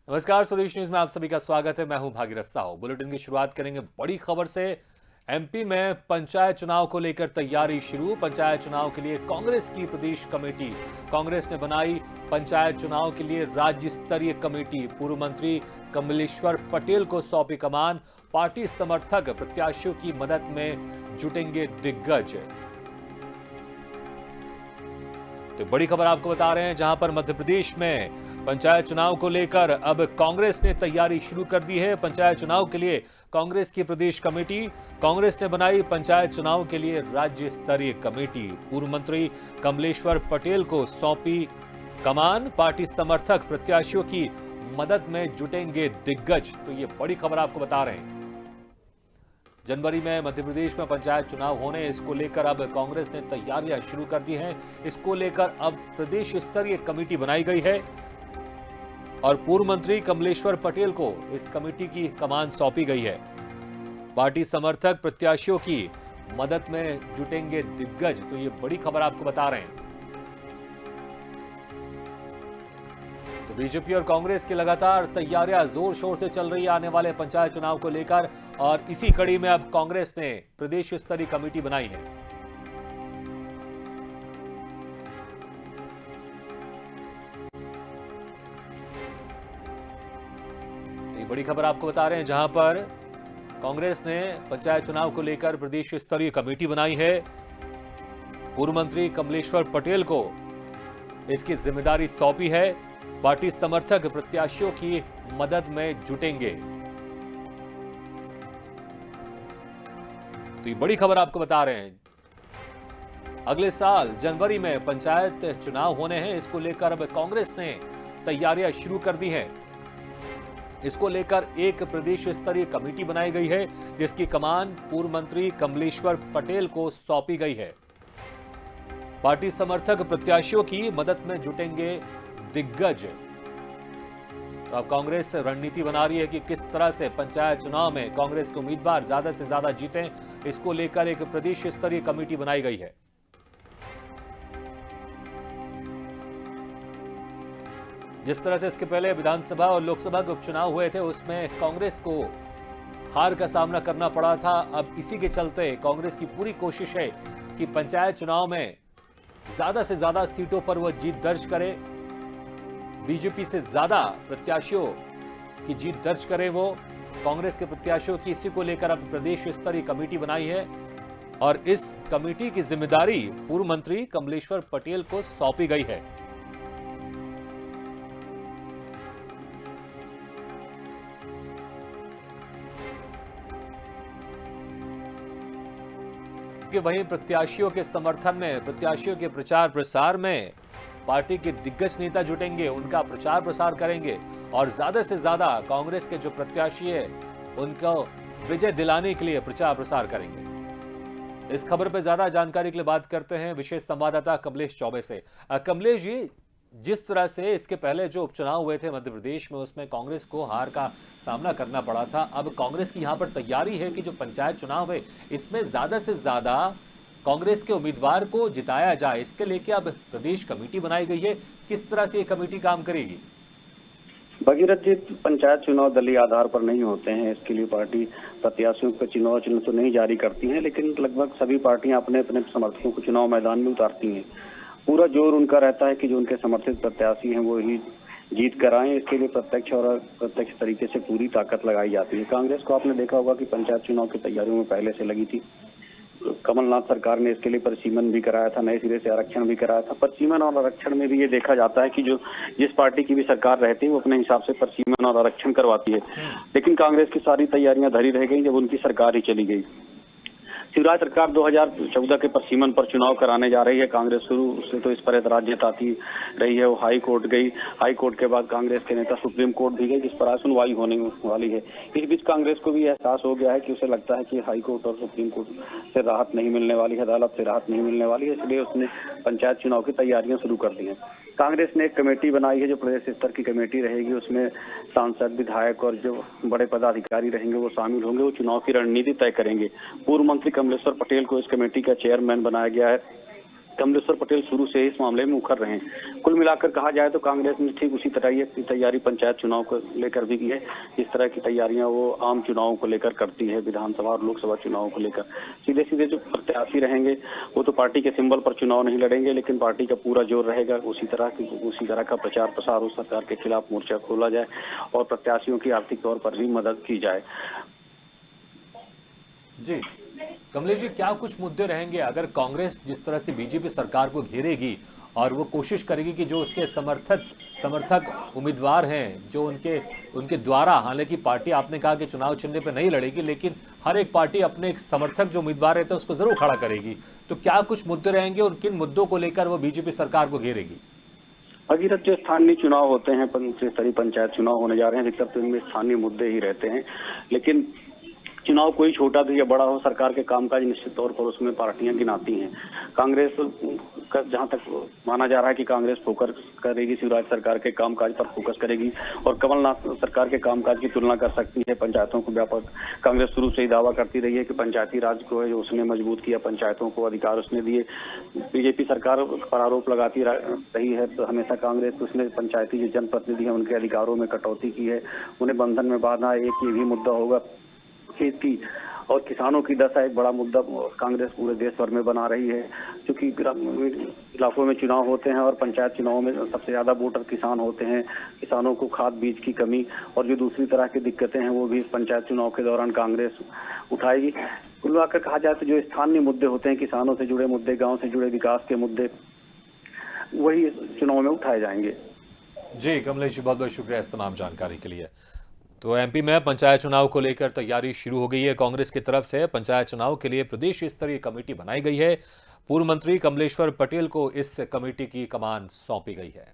नमस्कार, स्वदेश न्यूज में आप सभी का स्वागत है। मैं हूं भागीरथ साहू। बुलेटिन की शुरुआत करेंगे बड़ी खबर से। एमपी में पंचायत चुनाव को लेकर तैयारी शुरू। पंचायत चुनाव के लिए कांग्रेस की प्रदेश कमेटी। कांग्रेस ने बनाई पंचायत चुनाव के लिए राज्य स्तरीय कमेटी। पूर्व मंत्री कमलेश्वर पटेल को सौंपी कमान। पार्टी समर्थक प्रत्याशियों की मदद में जुटेंगे दिग्गज। तो बड़ी खबर आपको बता रहे हैं, जहां पर मध्य प्रदेश में पंचायत चुनाव को लेकर अब कांग्रेस ने तैयारी शुरू कर दी है। पंचायत चुनाव के लिए कांग्रेस की प्रदेश कमेटी। कांग्रेस ने बनाई पंचायत चुनाव के लिए राज्य स्तरीय कमेटी। पूर्व मंत्री कमलेश्वर पटेल को सौंपी कमान। पार्टी समर्थक प्रत्याशियों की मदद में जुटेंगे दिग्गज। तो ये बड़ी खबर आपको बता रहे हैं। जनवरी में मध्य प्रदेश में पंचायत चुनाव होने, इसको लेकर अब कांग्रेस ने तैयारियां शुरू कर दी हैं। इसको लेकर अब प्रदेश स्तरीय कमेटी बनाई गई है और पूर्व मंत्री कमलेश्वर पटेल को इस कमेटी की कमान सौंपी गई है। पार्टी समर्थक प्रत्याशियों की मदद में जुटेंगे दिग्गज। तो ये बड़ी खबर आपको बता रहे हैं। तो बीजेपी और कांग्रेस की लगातार तैयारियां जोर शोर से चल रही है आने वाले पंचायत चुनाव को लेकर, और इसी कड़ी में अब कांग्रेस ने प्रदेश स्तरीय कमेटी बनाई है। तो ये बड़ी खबर आपको बता रहे हैं, जहां पर कांग्रेस ने पंचायत चुनाव को लेकर प्रदेश स्तरीय कमेटी बनाई है। पूर्व मंत्री कमलेश्वर पटेल को इसकी जिम्मेदारी सौंपी है। पार्टी समर्थक प्रत्याशियों की मदद में जुटेंगे। तो ये बड़ी खबर आपको बता रहे हैं। अगले साल जनवरी में पंचायत चुनाव होने हैं। इसको लेकर अब कांग्रेस ने तैयारियां शुरू कर दी हैं। इसको लेकर एक प्रदेश स्तरीय कमेटी बनाई गई है, जिसकी कमान पूर्व मंत्री कमलेश्वर पटेल को सौंपी गई है। पार्टी समर्थक प्रत्याशियों की मदद में जुटेंगे दिग्गज। तो अब कांग्रेस रणनीति बना रही है कि किस तरह से पंचायत चुनाव में कांग्रेस के उम्मीदवार ज्यादा से ज्यादा जीतें। इसको लेकर एक प्रदेश स्तरीय कमेटी बनाई गई है। जिस तरह से इसके पहले विधानसभा और लोकसभा के उपचुनाव हुए थे, उसमें कांग्रेस को हार का सामना करना पड़ा था। अब इसी के चलते कांग्रेस की पूरी कोशिश है कि पंचायत चुनाव में ज्यादा से ज्यादा सीटों पर वह जीत दर्ज करे, बीजेपी से ज्यादा प्रत्याशियों की जीत दर्ज करे वो। कांग्रेस के प्रत्याशियों की इसी को लेकर अब प्रदेश स्तरीय कमेटी बनाई है और इस कमेटी की जिम्मेदारी पूर्व मंत्री कमलेश्वर पटेल को सौंपी गई है। कि वहीं प्रत्याशियों के समर्थन में, प्रत्याशियों के प्रचार प्रसार में पार्टी के दिग्गज नेता जुटेंगे, उनका प्रचार प्रसार करेंगे और ज्यादा से ज्यादा कांग्रेस के जो प्रत्याशी है उनको विजय दिलाने के लिए प्रचार प्रसार करेंगे। इस खबर पर ज्यादा जानकारी के लिए बात करते हैं विशेष संवाददाता कमलेश चौबे से। कमलेश जी, जिस तरह से इसके पहले जो उपचुनाव हुए थे मध्य प्रदेश में, उसमें कांग्रेस को हार का सामना करना पड़ा था। अब कांग्रेस की यहां पर तैयारी है कि जो पंचायत चुनाव है, इसमें ज्यादा से ज्यादा कांग्रेस के उम्मीदवार को जिताया जाए। इसके लेके अब प्रदेश कमेटी बनाई गई है। किस तरह से ये कमेटी काम करेगी? भगीरथ जी, पंचायत चुनाव दलीय आधार पर नहीं होते हैं। इसके लिए पार्टी प्रत्याशियों को चुनाव चिन्ह तो नहीं जारी करती हैं, लेकिन लगभग सभी पार्टियां अपने अपने समर्थकों को चुनाव मैदान में उतारती हैं। पूरा जोर उनका रहता है कि जो उनके समर्थित प्रत्याशी हैं वो ही जीत कर आए। इसके लिए प्रत्यक्ष और अप्रत्यक्ष तरीके से पूरी ताकत लगाई जाती है। कांग्रेस को आपने देखा होगा कि पंचायत चुनाव की तैयारियों में पहले से लगी थी। कमलनाथ सरकार ने इसके लिए परिसीमन भी कराया था, नए सिरे से आरक्षण भी कराया था। परिसीमन और आरक्षण में भी ये देखा जाता है कि जो जिस पार्टी की भी सरकार रहती है वो अपने हिसाब से परिसीमन और आरक्षण करवाती है, लेकिन कांग्रेस की सारी तैयारियां धरी रह गई जब उनकी सरकार ही चली गई। शिवराज सरकार 2014 के परिसीमन पर चुनाव कराने जा रही है। कांग्रेस शुरू से तो इस पर ऐतराज जताती रही है। वो हाई कोर्ट गई। हाई कोर्ट के बाद कांग्रेस के नेता सुप्रीम कोर्ट भी गए, जिस पर आज सुनवाई होने वाली है। इस बीच कांग्रेस को भी एहसास हो गया है कि उसे लगता है कि हाई कोर्ट और सुप्रीम कोर्ट से राहत नहीं मिलने वाली है, अदालत से राहत नहीं मिलने वाली है, इसलिए उसने पंचायत चुनाव की तैयारियां शुरू कर दी हैं। कांग्रेस ने एक कमेटी बनाई है जो प्रदेश स्तर की कमेटी रहेगी। उसमें सांसद, विधायक और जो बड़े पदाधिकारी रहेंगे वो शामिल होंगे। वो चुनाव की रणनीति तय करेंगे। पूर्व मंत्री कमलेश्वर पटेल को इस कमेटी का चेयरमैन बनाया गया है। कमलेश्वर पटेल शुरू से इस मामले में मुखर रहे हैं। कुल मिलाकर कहा जाए तो कांग्रेस ने ठीक उसी तरह की तैयारी पंचायत चुनाव को लेकर भी की है। इस तरह की तैयारियां वो आम चुनावों को लेकर करती है, विधानसभा और लोकसभा चुनावों को लेकर। सीधे सीधे जो प्रत्याशी रहेंगे वो तो पार्टी के सिंबल पर चुनाव नहीं लड़ेंगे, लेकिन पार्टी का पूरा जोर रहेगा उसी तरह का प्रचार प्रसार हो, सरकार के खिलाफ मोर्चा खोला जाए और प्रत्याशियों की आर्थिक तौर पर भी मदद की जाए। जी कमलेश जी, क्या कुछ मुद्दे रहेंगे अगर कांग्रेस जिस तरह से बीजेपी सरकार को घेरेगी और वो कोशिश करेगी कि जो उसके समर्थक उम्मीदवार हैं, जो उनके द्वारा, हालांकि पार्टी आपने कहा कि चुनाव चिन्ह पे नहीं लड़ेगी, लेकिन हर एक पार्टी अपने एक समर्थक जो उम्मीदवार रहते हैं उसको जरूर खड़ा करेगी, तो क्या कुछ मुद्दे रहेंगे और किन मुद्दों को लेकर वो बीजेपी सरकार को घेरेगी? भगीरथ, जो स्थानीय चुनाव होते हैं, स्तरीय पंचायत चुनाव होने जा रहे हैं, अधिकतर तो इनमें स्थानीय मुद्दे ही रहते हैं। लेकिन चुनाव कोई छोटा हो या बड़ा हो, सरकार के कामकाज निश्चित तौर पर उसमें पार्टियां गिनाती हैं। कांग्रेस का जहां तक माना जा रहा है कि कांग्रेस फोकस करेगी, शिवराज सरकार के कामकाज पर फोकस करेगी और कमलनाथ सरकार के कामकाज की तुलना कर सकती है। पंचायतों को व्यापक कांग्रेस शुरू से ही दावा करती रही है कि पंचायती राज को है जो उसने मजबूत किया, पंचायतों को अधिकार उसने दिए। बीजेपी सरकार पर आरोप लगाती रही है तो हमेशा कांग्रेस उसने पंचायती जो जनप्रतिनिधि है उनके अधिकारों में कटौती की है, उन्हें बंधन में बांधा। एक ये भी मुद्दा होगा खेती और किसानों की दशा, एक बड़ा मुद्दा कांग्रेस पूरे देश भर में बना रही है, क्योंकि इलाकों में चुनाव होते हैं और पंचायत चुनाव में सबसे ज्यादा वोटर किसान होते हैं। किसानों को खाद बीज की कमी और जो दूसरी तरह की दिक्कतें हैं वो भी इस पंचायत चुनाव के दौरान कांग्रेस उठाएगी। कुल मिलाकर कहा जाए तो जो स्थानीय मुद्दे होते हैं, किसानों से जुड़े मुद्दे, गाँव से जुड़े विकास के मुद्दे, वही चुनाव में उठाए जाएंगे। जी कमलेश जी, बहुत बहुत शुक्रिया इस तमाम जानकारी के लिए। तो एमपी में पंचायत चुनाव को लेकर तैयारी शुरू हो गई है। कांग्रेस की तरफ से पंचायत चुनाव के लिए प्रदेश स्तरीय कमेटी बनाई गई है। पूर्व मंत्री कमलेश्वर पटेल को इस कमेटी की कमान सौंपी गई है।